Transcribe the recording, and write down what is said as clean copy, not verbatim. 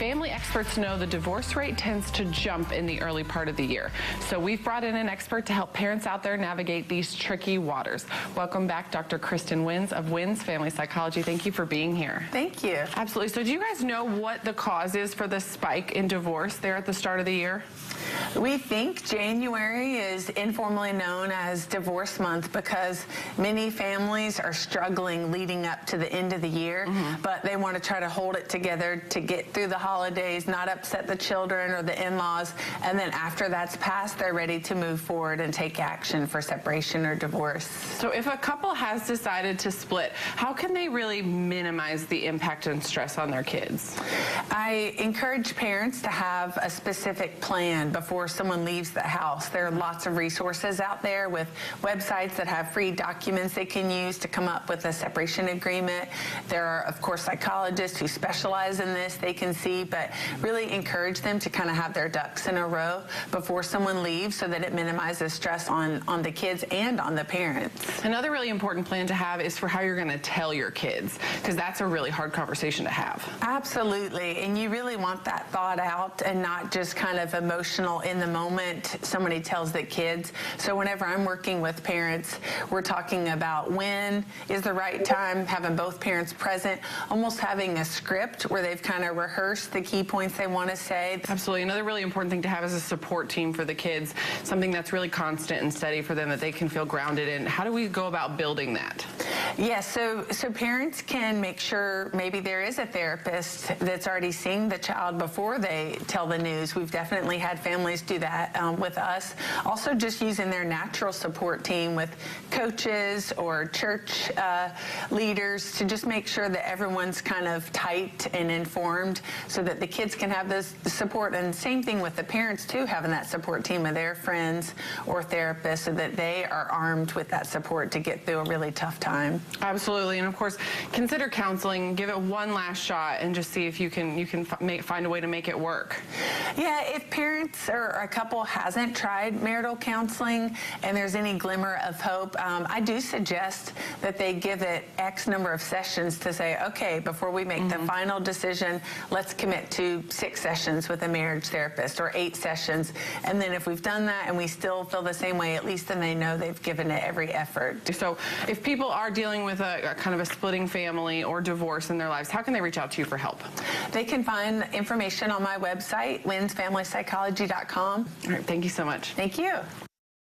Family experts know the divorce rate tends to jump in the early part of the year. So we've brought in an expert to help parents out there navigate these tricky waters. Welcome back, Dr. Kristen Wynns of Wynns Family Psychology. Thank you for being here. Thank you. Absolutely. So do you guys know what the cause is for the spike in divorce there at the start of the year? We think January is informally known as divorce month because many families are struggling leading up to the end of the year, but they want to try to hold it together to get through the holidays, not upset the children or the in-laws, and then after that's passed, they're ready to move forward and take action for separation or divorce. So if a couple has decided to split, how can they really minimize the impact and stress on their kids? I encourage parents to have a specific plan before someone leaves the house. There are lots of resources out there with websites that have free documents they can use to come up with a separation agreement. There are, of course, psychologists who specialize in this they can see, but really encourage them to kind of have their ducks in a row before someone leaves so that it minimizes stress on the kids and on the parents. Another really important plan to have is for how you're going to tell your kids, because that's a really hard conversation to have. Absolutely, and you really want that thought out and not just kind of emotional in the moment somebody tells the kids. So whenever I'm working with parents, we're talking about when is the right time, having both parents present, almost having a script where they've kind of rehearsed the key points they want to say. Absolutely. Another really important thing to have is a support team for the kids, something that's really constant and steady for them that they can feel grounded in. How do we go about building that? Yes, so parents can make sure maybe there is a therapist that's already seeing the child before they tell the news. We've definitely had families do that with us. Also just using their natural support team with coaches or church leaders to just make sure that everyone's kind of tight and informed so that the kids can have this support. And same thing with the parents too, having that support team of their friends or therapists so that they are armed with that support to get through a really tough time. Absolutely. And of course, consider counseling. Give it one last shot and just see if you can find a way to make it work. Yeah, if parents or a couple hasn't tried marital counseling and there's any glimmer of hope, I do suggest that they give it X number of sessions to say, okay, before we make the final decision, let's commit to 6 sessions with a marriage therapist or 8 sessions. And then if we've done that and we still feel the same way, at least then they know they've given it every effort. So if people are dealing with a kind of a splitting family or divorce in their lives, how can they reach out to you for help? They can find information on my website, wynsfamilypsychology.com. All right, thank you so much. Thank you.